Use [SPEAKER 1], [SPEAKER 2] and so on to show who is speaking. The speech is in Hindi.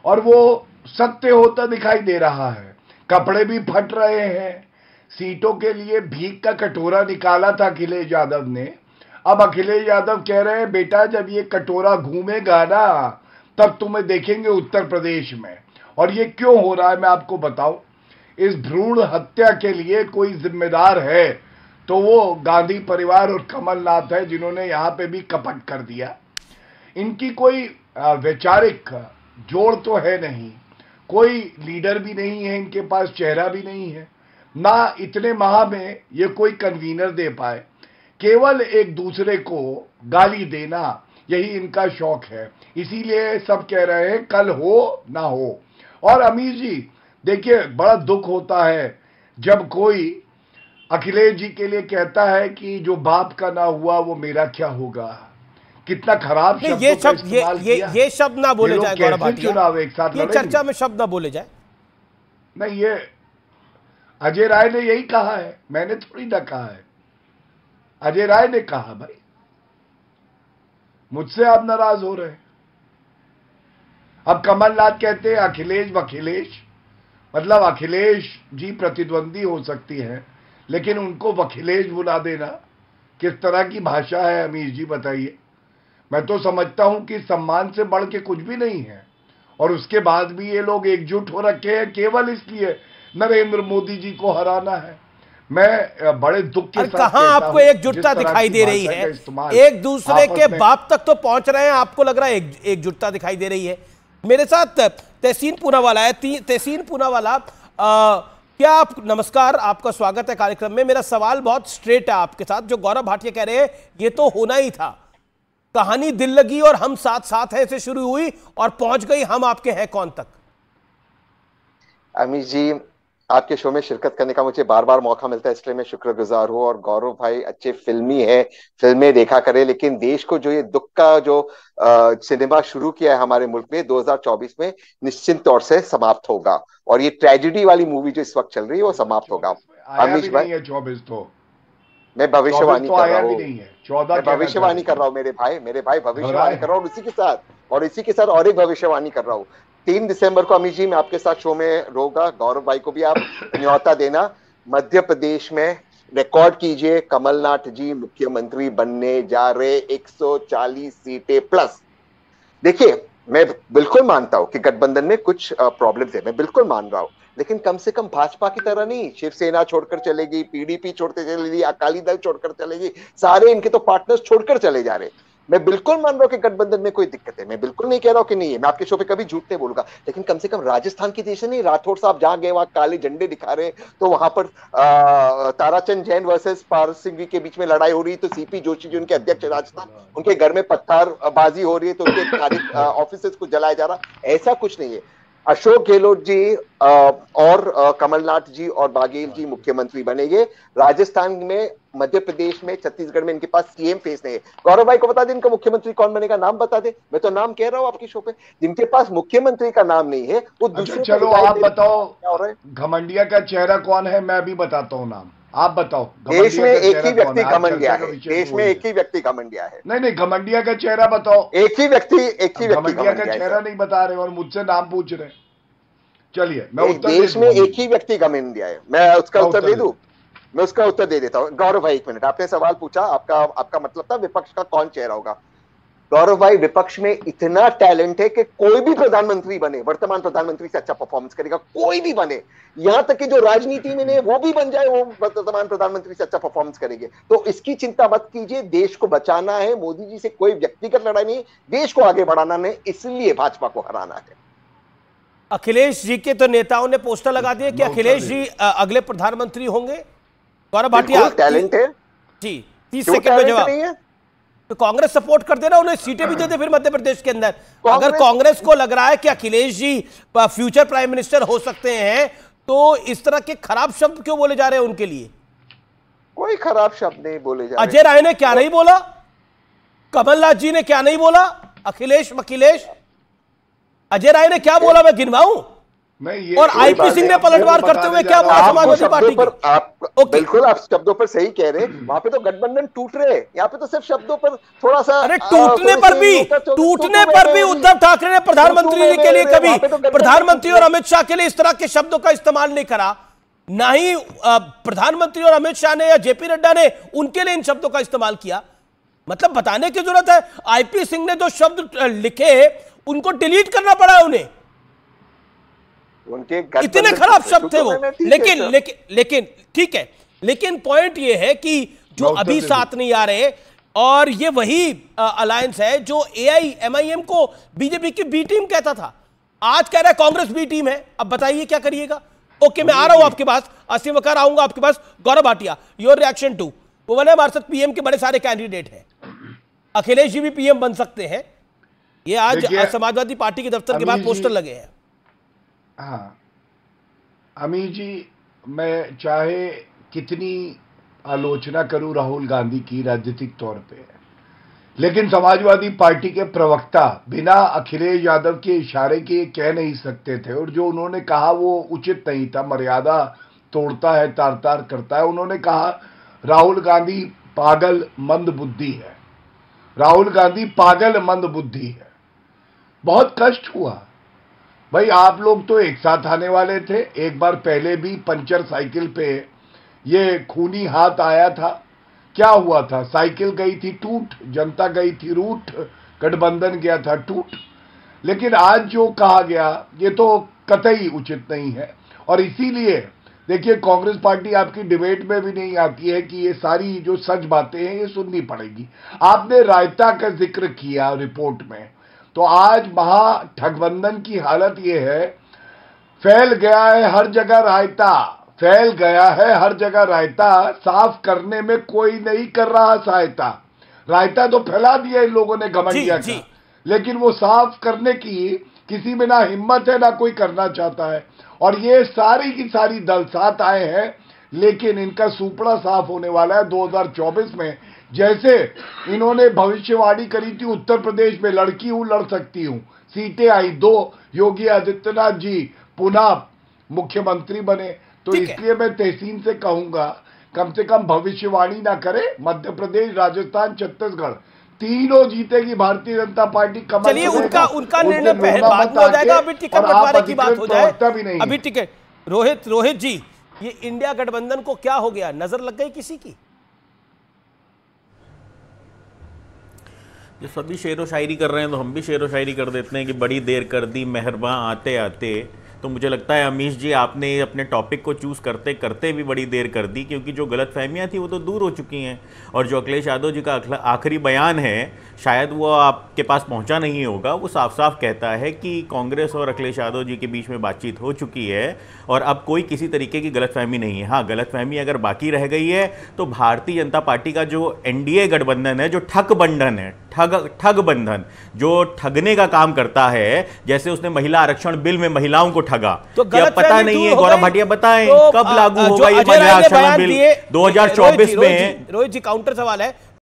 [SPEAKER 1] और वो सत्य होता दिखाई दे रहा है। कपड़े भी फट रहे हैं। सीटों के लिए भीख का कटोरा निकाला था अखिलेश यादव ने। अब अखिलेश यादव कह रहे हैं बेटा जब ये कटोरा घूमेगा ना तब तुम्हें देखेंगे उत्तर प्रदेश में। और ये क्यों हो रहा है मैं आपको बताऊं। इस भ्रूण हत्या के लिए कोई जिम्मेदार है तो वो गांधी परिवार और कमलनाथ है, जिन्होंने यहां पे भी कपट कर दिया। इनकी कोई वैचारिक जोड़ तो है नहीं, कोई लीडर भी नहीं है इनके पास, चेहरा भी नहीं है, ना इतने माह में ये कोई कन्वीनर दे पाए। केवल एक दूसरे को गाली देना यही इनका शौक है। इसीलिए सब कह रहे हैं कल हो ना हो। और अमीर जी देखिए, बड़ा दुख होता है जब कोई अखिलेश जी के लिए कहता है कि जो बाप का ना हुआ वो मेरा क्या होगा। कितना खराब शब्द
[SPEAKER 2] ये शब्द ना बोले जाए गौरव भाटिया,
[SPEAKER 1] चुनाव एक साथ
[SPEAKER 2] ये चर्चा में शब्द ना बोले जाए।
[SPEAKER 1] नहीं, ये अजय राय ने यही कहा है, मैंने थोड़ी ना कहा है, अजय राय ने कहा। भाई मुझसे आप नाराज हो रहे हैं। अब कमलनाथ कहते हैं अखिलेश वखिलेश, मतलब अखिलेश जी प्रतिद्वंदी हो सकती हैं लेकिन उनको वखिलेश बुला देना किस तरह की भाषा है अमीर जी बताइए। मैं तो समझता हूं कि सम्मान से बढ़ के कुछ भी नहीं है। और उसके बाद भी ये लोग एकजुट हो रखे हैं केवल इसलिए नरेंद्र मोदी जी को हराना है। मैं बड़े दुख के साथ
[SPEAKER 2] कहां आपको एकजुटता दिखाई दे रही है? एक दूसरे के बाप तक तो पहुंच रहे हैं, आपको लग रहा है एकजुटता दिखाई दे रही है? मेरे साथ तहसीन पूनावाला है। तहसीन पूनावाला, क्या आप, नमस्कार, आपका स्वागत है कार्यक्रम में। मेरा सवाल बहुत स्ट्रेट है आपके साथ। जो गौरव भाटिया कह रहे हैं ये तो होना ही था, कहानी दिल लगी और हम साथ साथ हैं से शुरू हुई और पहुंच गई हम आपके हैं कौन तक।
[SPEAKER 3] अमीर जी, आपके शो में शिरकत करने का मुझे बार बार मौका मिलता है, इसलिए मैं शुक्रगुजार हूँ। और गौरव भाई अच्छे फिल्मी है, फिल्में देखा करें, लेकिन देश को जो ये दुख का जो सिनेमा शुरू किया है हमारे मुल्क में 2024 में निश्चित तौर से समाप्त होगा। और ये ट्रेजिडी वाली मूवी जो इस वक्त चल रही है वो समाप्त होगा। अमीश भाई,
[SPEAKER 1] 24 तो
[SPEAKER 3] मैं भविष्यवाणी कर रहा हूँ,
[SPEAKER 1] मैं
[SPEAKER 3] भविष्यवाणी कर रहा हूँ मेरे भाई भविष्यवाणी कर रहा हूँ। इसी के साथ और एक भविष्यवाणी कर रहा हूँ। 3 दिसंबर को अमीर जी मैं आपके साथ शो में रहूंगा। गौरव भाई को भी आप न्योता देना। मध्य प्रदेश में रिकॉर्ड कीजिए, कमलनाथ जी मुख्यमंत्री बनने जा रहे, 140 सीटें प्लस। देखिए, मैं बिल्कुल मानता हूं कि गठबंधन में कुछ प्रॉब्लम्स है, मैं बिल्कुल मान रहा हूं, लेकिन कम से कम भाजपा की तरह नहीं शिवसेना छोड़कर चलेगी, पीडीपी छोड़ते चलेगी, अकाली दल छोड़कर चलेगी, सारे इनके तो पार्टनर्स छोड़कर चले जा रहे। मैं बिल्कुल मान रहा हूं कि गठबंधन में कोई दिक्कत है, मैं बिल्कुल नहीं कह रहा हूं कि नहीं है, मैं आपके शो पे कभी झूठ नहीं बोलूंगा, लेकिन कम से कम राजस्थान की जैसे नहीं, राठौड़ साहब जहां गए वहां काले झंडे दिखा रहे, तो वहां पर ताराचंद जैन वर्सेस पारस सिंघवी के बीच में लड़ाई हो रही है, तो सीपी जोशी जी उनके अध्यक्ष राजस्थान, उनके घर में पत्थरबाजी हो रही है, तो उनके ऑफिसेस को जलाया जा रहा, ऐसा कुछ नहीं है। अशोक गहलोत जी और कमलनाथ जी और बाघेल जी मुख्यमंत्री बनेंगे। राजस्थान में, मध्य प्रदेश में, छत्तीसगढ़ में इनके पास सीएम फेस नहीं है। गौरव भाई को बता दें इनका मुख्यमंत्री कौन बनेगा, नाम बता दे। मैं तो नाम कह रहा हूं आपकी शो पे, जिनके पास मुख्यमंत्री का नाम नहीं है वो दूसरे।
[SPEAKER 1] चलो आप बताओ घमंडिया का चेहरा कौन है, मैं भी बताता हूँ नाम, आप बताओ।
[SPEAKER 3] देश में एक ही व्यक्ति घमंडिया है, देश में एक ही व्यक्ति घमंडिया है।
[SPEAKER 1] नहीं, घमंडिया का चेहरा बताओ।
[SPEAKER 3] एक ही व्यक्ति
[SPEAKER 1] घमंडिया का चेहरा नहीं बता रहे और मुझसे नाम पूछ रहे। चलिए मैं उत्तर
[SPEAKER 3] देश में एक ही व्यक्ति घमंडिया है, मैं उसका उत्तर दे दूं, मैं उसका उत्तर दे देता हूं। गौरव भाई 1 मिनट, आपने सवाल पूछा, आपका मतलब था विपक्ष का कौन चेहरा होगा। गौरव भाई, विपक्ष में इतना टैलेंट है कि कोई भी प्रधानमंत्री बने, वर्तमान प्रधानमंत्री से अच्छा परफॉर्मेंस करेगा, कोई भी बने, यहां तक कि जो राजनीति में नहीं वो भी बन जाए, वो वर्तमान प्रधानमंत्री से अच्छा परफॉर्मेंस करेंगे। तो इसकी चिंता मत कीजिए, देश को बचाना है, मोदी जी से कोई व्यक्तिगत लड़ाई नहीं, देश को आगे बढ़ाना नहीं, इसलिए भाजपा को हराना है।
[SPEAKER 2] अखिलेश जी के तो नेताओं ने पोस्टर लगा दिए कि अखिलेश जी अगले प्रधानमंत्री होंगे। गौरव भाटिया,
[SPEAKER 3] टैलेंट है
[SPEAKER 2] जी, 30 सेकंड में जवाब। तो कांग्रेस सपोर्ट कर देना, उन्हें सीटें भी दे दे फिर मध्य प्रदेश के अंदर। अगर कांग्रेस को लग रहा है कि Akhilesh ji future prime minister हो सकते हैं, तो इस तरह के खराब शब्द क्यों बोले जा रहे हैं उनके लिए?
[SPEAKER 3] कोई खराब शब्द नहीं बोले जा रहे।
[SPEAKER 2] अजय राय ने क्या नहीं बोला, कमलनाथ जी ने क्या नहीं बोला, अखिलेश, अजय राय ने क्या बोला, मैं गिनवाऊं? और आईपी सिंह ने पलटवार करते हुए क्या बोला समाजवादी पार्टी
[SPEAKER 3] पर बिल्कुल आप शब्दों पर सही कह रहे हैं, वहां पे तो गठबंधन टूट रहे हैं, यहाँ पे तो सिर्फ शब्दों पर थोड़ा सा।
[SPEAKER 2] अरे टूटने पर भी उद्धव ठाकरे ने प्रधानमंत्री के लिए कभी प्रधानमंत्री और अमित शाह के लिए इस तरह के शब्दों का इस्तेमाल नहीं करा, ना ही प्रधानमंत्री और अमित शाह ने या जेपी नड्डा ने उनके लिए इन शब्दों का इस्तेमाल किया। मतलब बताने की जरूरत है, आईपी सिंह ने जो शब्द लिखे उनको डिलीट करना पड़ा उन्हें,
[SPEAKER 3] उनके
[SPEAKER 2] इतने खराब शब्द थे वो। लेकिन ठीक है, लेकिन पॉइंट ये है कि जो अभी साथ नहीं आ रहे, और ये वही अलायंस है जो एआईएमआईएम को बीजेपी की बी टीम कहता था, आज कह रहा है कांग्रेस बी टीम है। अब बताइए क्या करिएगा। ओके, मैं आ रहा हूं आपके पास, असीम वकार आऊंगा आपके पास। Gaurav Bhatia, your reaction to भुवन हमारे साथ पीएम के बड़े सारे कैंडिडेट हैं, अखिलेश जी भी पीएम बन सकते हैं, ये आज समाजवादी पार्टी के दफ्तर के बाद पोस्टर लगे हैं।
[SPEAKER 1] हाँ अमी जी, मैं चाहे कितनी आलोचना करूं राहुल गांधी की राजनीतिक तौर पे, लेकिन समाजवादी पार्टी के प्रवक्ता बिना अखिलेश यादव के इशारे के कह नहीं सकते थे, और जो उन्होंने कहा वो उचित नहीं था, मर्यादा तोड़ता है, तार तार करता है। उन्होंने कहा राहुल गांधी पागल मंद बुद्धि है, राहुल गांधी पागल मंद बुद्धि है। बहुत कष्ट हुआ भाई, आप लोग तो एक साथ आने वाले थे, एक बार पहले भी पंचर साइकिल पे ये खूनी हाथ आया था, क्या हुआ था, साइकिल गई थी टूट, जनता गई थी रूठ, गठबंधन गया था टूट। लेकिन आज जो कहा गया ये तो कतई उचित नहीं है, और इसीलिए देखिए कांग्रेस पार्टी आपकी डिबेट में भी नहीं आती है कि ये सारी जो सच बातें हैं ये सुननी पड़ेगी। आपने रायता का जिक्र किया रिपोर्ट में, तो आज महागठबंधन की हालत ये है, फैल गया है हर जगह रायता, फैल गया है हर जगह रायता, साफ करने में कोई नहीं कर रहा सहायता। रायता तो फैला दिया इन लोगों ने घमंडिया का, लेकिन वो साफ करने की किसी में ना हिम्मत है ना कोई करना चाहता है। और ये सारी की सारी दल साथ आए हैं, लेकिन इनका सुपड़ा साफ होने वाला है 2024 में। जैसे इन्होंने भविष्यवाणी करी थी उत्तर प्रदेश में लड़की हूं लड़ सकती हूं, सीटें आई 2, योगी आदित्यनाथ जी पुनः मुख्यमंत्री बने, तो इसलिए मैं तहसीन से कहूंगा कम से कम भविष्यवाणी ना करे। मध्य प्रदेश, राजस्थान, छत्तीसगढ़ तीनों जीतेगी भारतीय जनता पार्टी।
[SPEAKER 2] चलिए उनका निर्णय बाद में हो जाएगा, अभी टिकट बंटवारे की बात हो जाए, अभी टिकट। रोहित जी, ये इंडिया गठबंधन को क्या हो गया, नजर लग गई किसी की?
[SPEAKER 4] जो सभी शेरो शायरी कर रहे हैं तो हम भी शेरो शायरी कर देते हैं कि बड़ी देर कर दी मेहरबां आते आते। तो मुझे लगता है अमीश जी आपने अपने टॉपिक को चूज़ करते करते भी बड़ी देर कर दी, क्योंकि जो गलतफहमियां थी वो तो दूर हो चुकी हैं। और जो अखिलेश यादव जी का आखिरी बयान है, शायद वो आपके पास पहुंचा नहीं होगा, वो साफ साफ कहता है कि कांग्रेस और अखिलेश यादव जी के बीच में बातचीत हो चुकी है और अब कोई किसी तरीके की गलतफहमी नहीं है। हाँ, गलतफहमी अगर बाकी रह गई है तो भारतीय जनता पार्टी का जो एनडीए गठबंधन है, जो ठग बंधन है, ठग बंधन जो ठगने का काम करता है, जैसे उसने महिला आरक्षण बिल में महिलाओं को ठगा, तो अब पता नहीं है। गौरव भाटिया बताएं कब लागू होगा ये महिला आरक्षण बिल 2024 में?
[SPEAKER 2] रोहित जी, काउंटर सवाल है,